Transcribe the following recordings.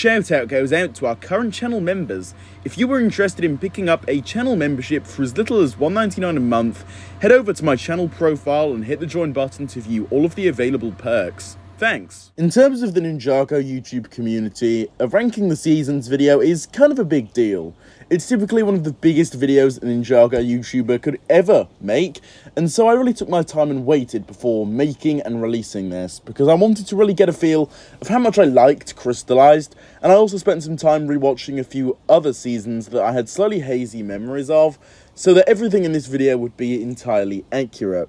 shout out goes out to our current channel members. If you were interested in picking up a channel membership for as little as $1.99 a month, head over to my channel profile and hit the join button to view all of the available perks. Thanks. In terms of the Ninjago YouTube community, a ranking the seasons video is kind of a big deal. It's typically one of the biggest videos an Ninjago YouTuber could ever make, and so I really took my time and waited before making and releasing this, because I wanted to really get a feel of how much I liked Crystalized, and I also spent some time rewatching a few other seasons that I had slightly hazy memories of, so that everything in this video would be entirely accurate.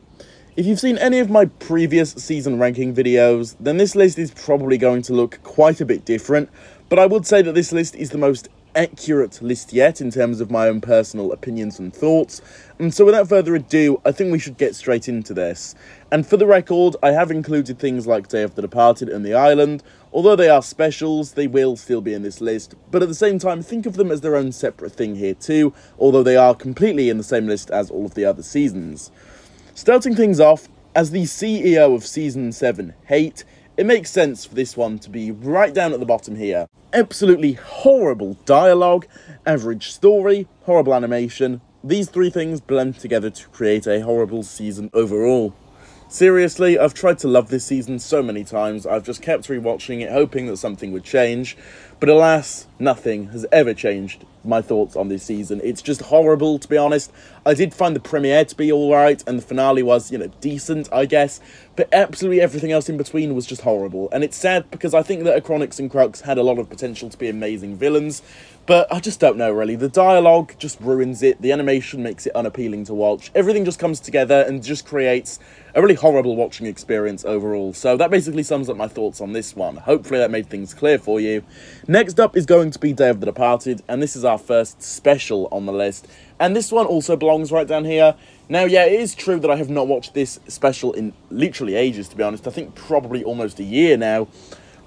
If you've seen any of my previous season ranking videos, then this list is probably going to look quite a bit different, but I would say that this list is the most accurate list yet in terms of my own personal opinions and thoughts, and so without further ado, I think we should get straight into this. And for the record, I have included things like Day of the Departed and The Island. Although they are specials, they will still be in this list, but at the same time, think of them as their own separate thing here too, although they are completely in the same list as all of the other seasons. Starting things off, as the CEO of Season 7, Hate, it makes sense for this one to be right down at the bottom here. Absolutely horrible dialogue, average story, horrible animation. These three things blend together to create a horrible season overall. Seriously, I've tried to love this season so many times, I've just kept rewatching it hoping that something would change, but alas, nothing has ever changed my thoughts on this season. It's just horrible, to be honest. I did find the premiere to be alright, and the finale was, decent, I guess, but absolutely everything else in between was just horrible, and it's sad because I think that Acronix and Crux had a lot of potential to be amazing villains, but I just don't know, really. The dialogue just ruins it, the animation makes it unappealing to watch, everything just comes together and just creates a really horrible watching experience overall. So that basically sums up my thoughts on this one. Hopefully that made things clear for you. Next up is going to be Day of the Departed, and this is our first special on the list, and this one also belongs right down here. Now, yeah, it is true that I have not watched this special in literally ages, to be honest. I think probably almost a year now.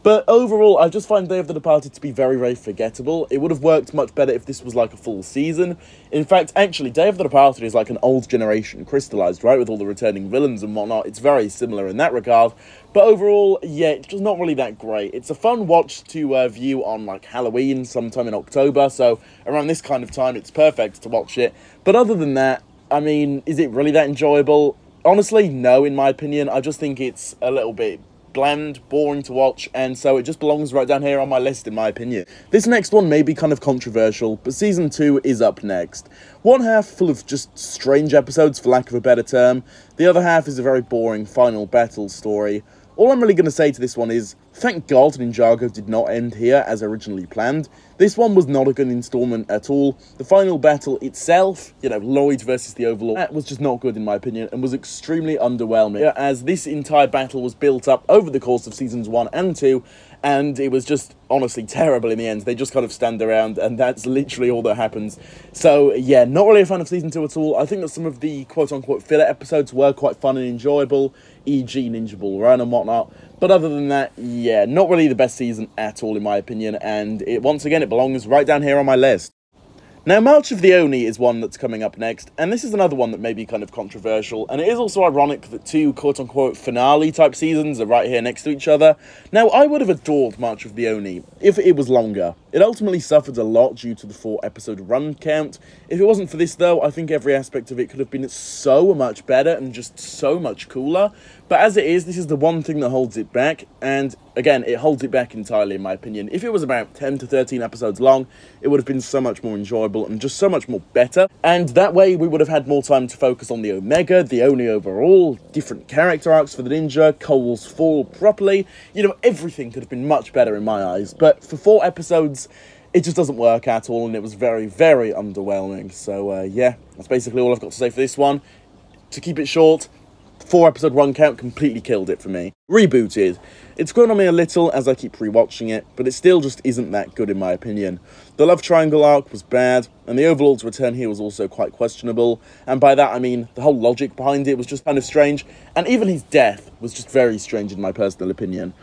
But overall, I just find Day of the Departed to be very, very forgettable. It would have worked much better if this was like a full season. In fact, actually, Day of the Departed is like an old generation Crystalized, right? With all the returning villains and whatnot. It's very similar in that regard. But overall, yeah, it's just not really that great. It's a fun watch to view on like Halloween, sometime in October. So around this kind of time, it's perfect to watch it. But other than that, I mean, is it really that enjoyable? Honestly, no, in my opinion. I just think it's a little bit bland, boring to watch, and so it just belongs right down here on my list in my opinion. This next one may be kind of controversial, but Season 2 is up next. One half full of just strange episodes, for lack of a better term. The other half is a very boring final battle story. All I'm really going to say to this one is, thank God Ninjago did not end here as originally planned. This one was not a good installment at all. The final battle itself, Lloyd versus the Overlord, that was just not good in my opinion and was extremely underwhelming, as this entire battle was built up over the course of Seasons 1 and 2, and it was just honestly terrible in the end. They just kind of stand around, and that's literally all that happens. So yeah, not really a fan of Season 2 at all. I think that some of the quote-unquote filler episodes were quite fun and enjoyable, e.g. Ninja Ball Run and whatnot, but other than that, yeah, not really the best season at all in my opinion, and once again, it belongs right down here on my list. Now, March of the Oni is one that's coming up next, and this is another one that may be kind of controversial, and it is also ironic that two quote-unquote finale-type seasons are right here next to each other. Now, I would have adored March of the Oni if it was longer. It ultimately suffered a lot due to the 4-episode run count. If it wasn't for this, though, I think every aspect of it could have been so much better and just so much cooler. But as it is, this is the one thing that holds it back, and again, it holds it back entirely in my opinion. If it was about 10 to 13 episodes long, it would have been so much more enjoyable and just so much more better, and that way we would have had more time to focus on the Omega, the Oni overall, different character arcs for the ninja, Cole's fall properly, everything could have been much better in my eyes, but for 4 episodes, it just doesn't work at all, and it was very, very underwhelming. So yeah, that's basically all I've got to say for this one. To keep it short, 4-episode run count completely killed it for me. Rebooted. It's grown on me a little as I keep rewatching it, but it still just isn't that good in my opinion. The love triangle arc was bad, and the Overlord's return here was also quite questionable, and by that I mean the whole logic behind it was just kind of strange, and even his death was just very strange in my personal opinion.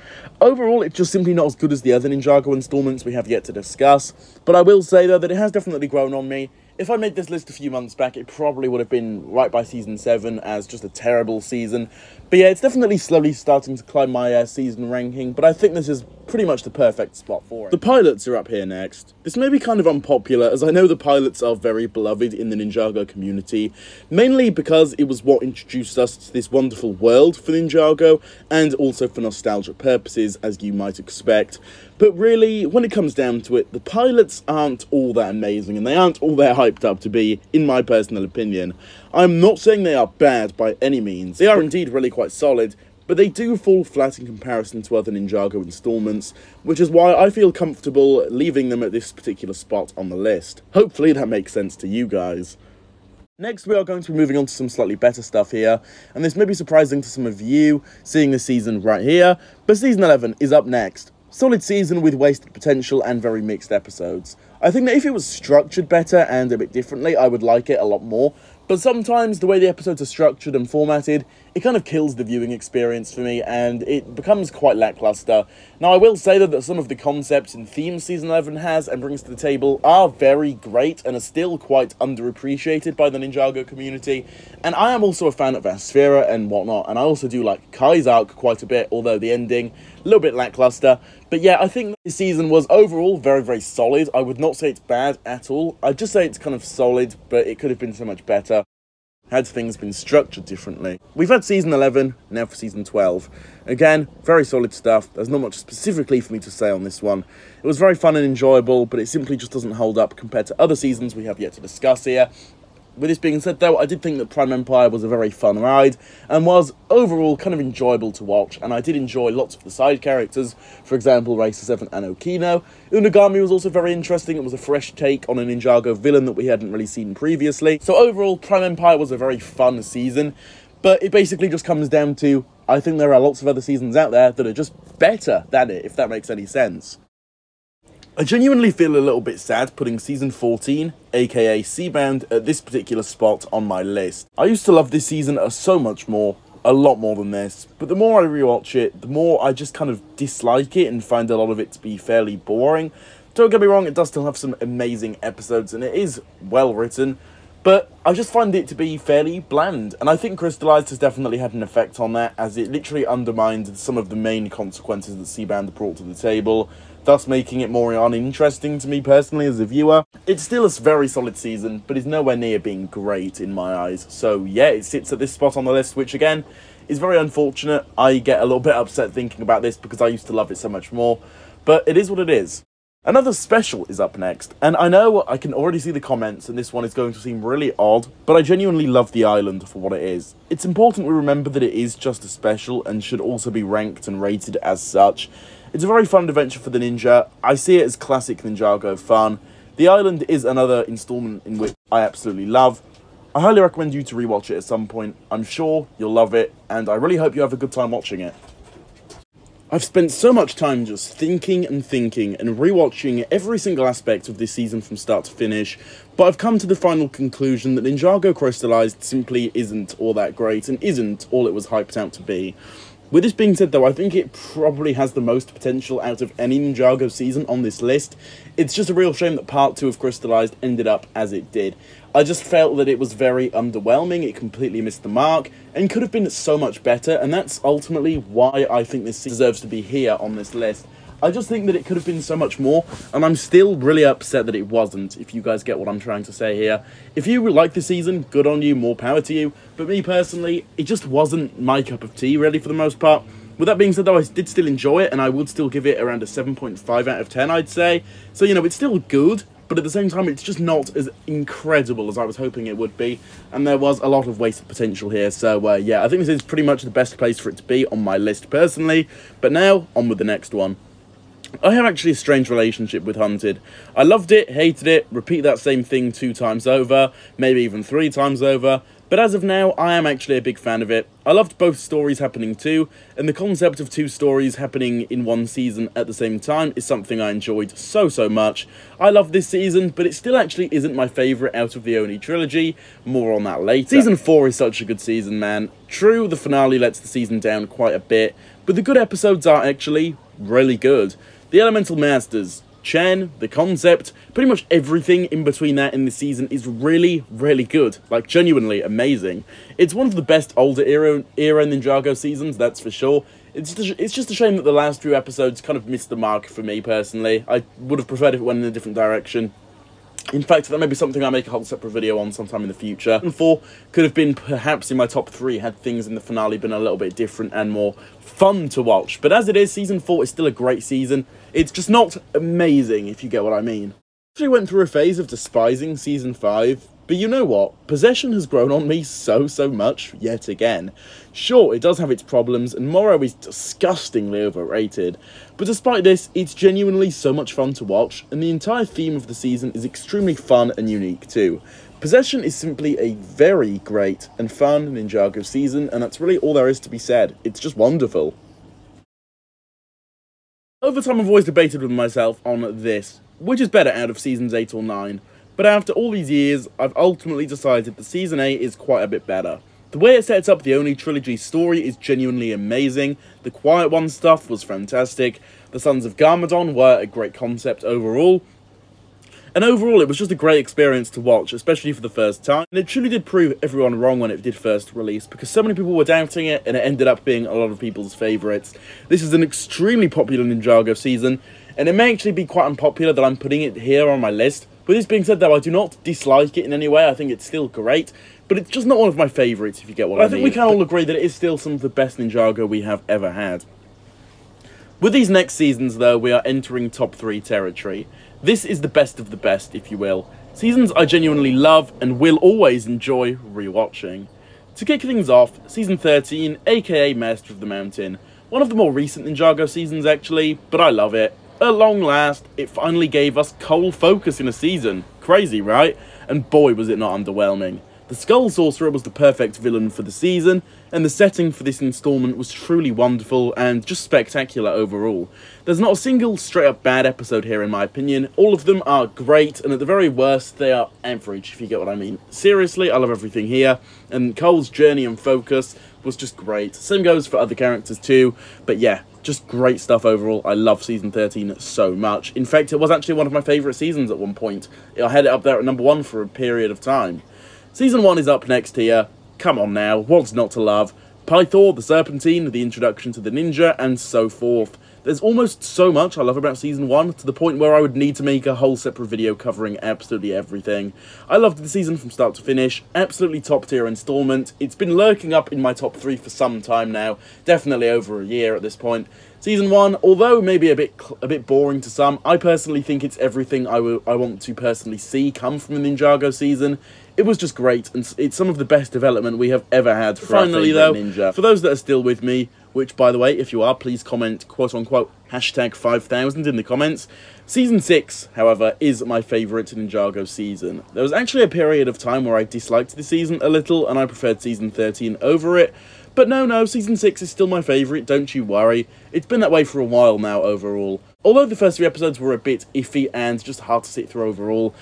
Overall, it's just simply not as good as the other Ninjago installments we have yet to discuss, but I will say though that it has definitely grown on me. If I made this list a few months back, it probably would have been right by Season 7 as just a terrible season. But yeah, it's definitely slowly starting to climb my season ranking, but I think this is pretty much the perfect spot for it. The pilots are up here next. This may be kind of unpopular, as I know the pilots are very beloved in the Ninjago community, mainly because it was what introduced us to this wonderful world for Ninjago, and also for nostalgia purposes, as you might expect. But really, when it comes down to it, the pilots aren't all that amazing, and they aren't all that hyped up to be, in my personal opinion. I'm not saying they are bad by any means. They are indeed really quite solid, but they do fall flat in comparison to other Ninjago installments, which is why I feel comfortable leaving them at this particular spot on the list. Hopefully that makes sense to you guys. Next, we are going to be moving on to some slightly better stuff here, and this may be surprising to some of you, seeing this season right here, but Season 11 is up next. Solid season with wasted potential and very mixed episodes. I think that if it was structured better and a bit differently, I would like it a lot more, but sometimes the way the episodes are structured and formatted, it kind of kills the viewing experience for me, and it becomes quite lackluster. Now, I will say that some of the concepts and themes Season 11 has and brings to the table are very great and are still quite underappreciated by the Ninjago community, and I am also a fan of Aspheera and whatnot, and I also do like Kai's arc quite a bit, although the ending, a little bit lackluster. But yeah, I think this season was overall very, very solid. I would not say it's bad at all. I'd just say it's kind of solid, but it could have been so much better had things been structured differently. We've had Season 11, now for Season 12. Again, very solid stuff. There's not much specifically for me to say on this one. It was very fun and enjoyable, but it simply just doesn't hold up compared to other seasons we have yet to discuss here. With this being said, though, I did think that Prime Empire was a very fun ride, and was overall kind of enjoyable to watch, and I did enjoy lots of the side characters, for example, Racer 7 and Okino. Unagami was also very interesting. It was a fresh take on a Ninjago villain that we hadn't really seen previously. So overall, Prime Empire was a very fun season, but it basically just comes down to, I think there are lots of other seasons out there that are just better than it, if that makes any sense. I genuinely feel a little bit sad putting Season 14, aka Seabound, at this particular spot on my list. I used to love this season so much more, a lot more than this, but the more I rewatch it, the more I just kind of dislike it and find a lot of it to be fairly boring. Don't get me wrong, it does still have some amazing episodes and it is well written, but I just find it to be fairly bland, and I think Crystalized has definitely had an effect on that, as it literally undermined some of the main consequences that Seabound brought to the table, thus making it more uninteresting to me personally as a viewer. It's still a very solid season, but is nowhere near being great in my eyes. So yeah, it sits at this spot on the list, which again, is very unfortunate. I get a little bit upset thinking about this because I used to love it so much more, but it is what it is. Another special is up next, and I know I can already see the comments, and this one is going to seem really odd, but I genuinely love the island for what it is. It's important we remember that it is just a special and should also be ranked and rated as such. It's a very fun adventure for the ninja. I see it as classic Ninjago fun. The island is another installment in which I absolutely love. I highly recommend you to rewatch it at some point. I'm sure you'll love it, and I really hope you have a good time watching it. I've spent so much time just thinking and rewatching every single aspect of this season from start to finish, but I've come to the final conclusion that Ninjago Crystalized simply isn't all that great and isn't all it was hyped out to be. With this being said, though, I think it probably has the most potential out of any Ninjago season on this list. It's just a real shame that Part 2 of Crystalized ended up as it did. I just felt that it was very underwhelming, it completely missed the mark, and could have been so much better, and that's ultimately why I think this deserves to be here on this list. I just think that it could have been so much more, and I'm still really upset that it wasn't, if you guys get what I'm trying to say here. If you like the season, good on you, more power to you, but me personally, it just wasn't my cup of tea, really, for the most part. With that being said, though, I did still enjoy it, and I would still give it around a 7.5 out of 10, I'd say. So, you know, it's still good, but at the same time, it's just not as incredible as I was hoping it would be, and there was a lot of wasted potential here, so yeah, I think this is pretty much the best place for it to be on my list personally, but now, on with the next one. I have actually a strange relationship with Hunted. I loved it, hated it, repeat that same thing 2 times over, maybe even 3 times over, but as of now, I am actually a big fan of it. I loved both stories happening too, and the concept of 2 stories happening in one season at the same time is something I enjoyed so much. I love this season, but it still actually isn't my favourite out of the Oni trilogy. More on that later. Season 4 is such a good season, man. True, the finale lets the season down quite a bit, but the good episodes are actually really good. The Elemental Masters, Chen, the concept, pretty much everything in between that in this season is really good. Like, genuinely amazing. It's one of the best older era Ninjago seasons, that's for sure. It's just a shame that the last few episodes kind of missed the mark for me personally. I would have preferred if it went in a different direction. In fact, that may be something I make a whole separate video on sometime in the future. Season 4 could have been perhaps in my top 3 had things in the finale been a little bit different and more fun to watch. But as it is, Season 4 is still a great season. It's just not amazing, if you get what I mean. I actually went through a phase of despising Season 5, but you know what? Possession has grown on me so much, yet again. Sure, it does have its problems, and Morrow is disgustingly overrated, but despite this, it's genuinely so much fun to watch, and the entire theme of the season is extremely fun and unique too. Possession is simply a very great and fun Ninjago season, and that's really all there is to be said. It's just wonderful. Over time, I've always debated with myself on this, which is better out of seasons 8 or 9. But after all these years, I've ultimately decided that Season 8 is quite a bit better. The way it sets up the Oni trilogy story is genuinely amazing, the Quiet One stuff was fantastic, the Sons of Garmadon were a great concept overall, and overall it was just a great experience to watch, especially for the first time, and it truly did prove everyone wrong when it did first release, because so many people were doubting it, and it ended up being a lot of people's favourites. This is an extremely popular Ninjago season, and it may actually be quite unpopular that I'm putting it here on my list. With this being said though, I do not dislike it in any way, I think it's still great, but it's just not one of my favourites, if you get what I mean. I think we can all agree that it is still some of the best Ninjago we have ever had. With these next seasons though, we are entering top 3 territory. This is the best of the best, if you will. Seasons I genuinely love and will always enjoy rewatching. To kick things off, Season 13, aka Master of the Mountain. One of the more recent Ninjago seasons actually, but I love it. At long last, it finally gave us Cole Focus in a season. Crazy, right? And boy was it not underwhelming. The Skull Sorcerer was the perfect villain for the season, and the setting for this installment was truly wonderful and just spectacular overall. There's not a single straight-up bad episode here in my opinion. All of them are great, and at the very worst, they are average, if you get what I mean. Seriously, I love everything here, and Cole's journey and focus was just great. Same goes for other characters too, but yeah, just great stuff overall. I love Season 13 so much. In fact, it was actually one of my favourite seasons at one point. I had it up there at number 1 for a period of time. Season 1 is up next here. Come on now, what's not to love? Pythor, the Serpentine, the introduction to the ninja, and so forth. There's almost so much I love about Season 1, to the point where I would need to make a whole separate video covering absolutely everything. I loved the season from start to finish, absolutely top tier installment. It's been lurking up in my top 3 for some time now, definitely over a year at this point. Season 1, although maybe a bit boring to some, I personally think it's everything I want to personally see come from a Ninjago season. It was just great, and it's some of the best development we have ever had for finally, our favourite ninja. For those that are still with me, which, by the way, if you are, please comment, quote-unquote, #5000 in the comments. Season 6, however, is my favourite Ninjago season. There was actually a period of time where I disliked the season a little, and I preferred Season 13 over it. But no, Season 6 is still my favourite, don't you worry. It's been that way for a while now overall. Although the first 3 episodes were a bit iffy and just hard to sit through overall,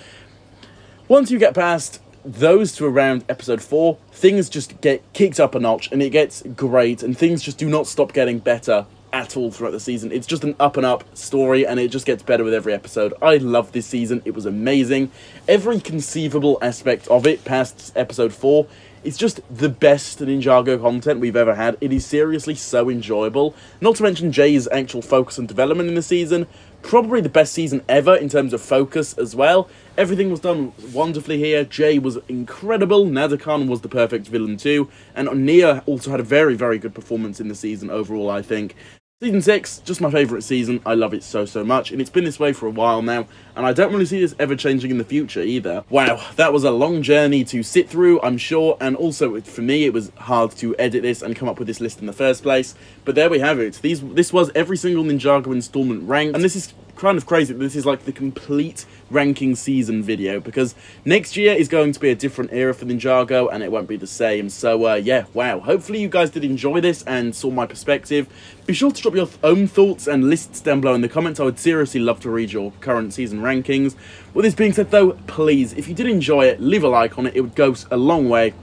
once you get past those to around episode 4, things just get kicked up a notch, and it gets great, and things just do not stop getting better at all throughout the season. It's just an up and up story, and it just gets better with every episode. I love this season, it was amazing. Every conceivable aspect of it past episode 4 is just the best Ninjago content we've ever had. It is seriously so enjoyable. Not to mention Jay's actual focus and development in the season. Probably the best season ever in terms of focus as well. Everything was done wonderfully here. Jay was incredible. Nadakhan was the perfect villain too. And Nia also had a very good performance in the season overall, I think. Season 6, just my favourite season. I love it so much, and it's been this way for a while now, and I don't really see this ever changing in the future either. Wow, that was a long journey to sit through, I'm sure, and also for me it was hard to edit this and come up with this list in the first place, but there we have it. This was every single Ninjago installment ranked, and this is kind of crazy. This is like the complete ranking season video, because next year is going to be a different era for Ninjago and it won't be the same. So yeah, wow, hopefully you guys did enjoy this and saw my perspective. Be sure to drop your own thoughts and lists down below in the comments. I would seriously love to read your current season rankings. With this being said though, please, if you did enjoy it, leave a like on it. It would go a long way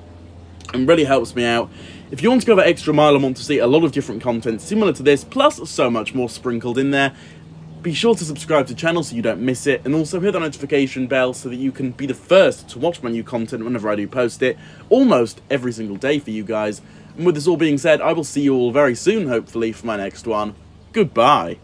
and really helps me out. If you want to go that extra mile and want to see a lot of different content similar to this, plus so much more sprinkled in there, be sure to subscribe to the channel so you don't miss it, and also hit the notification bell so that you can be the first to watch my new content whenever I do post it, almost every single day for you guys. And with this all being said, I will see you all very soon, hopefully, for my next one. Goodbye.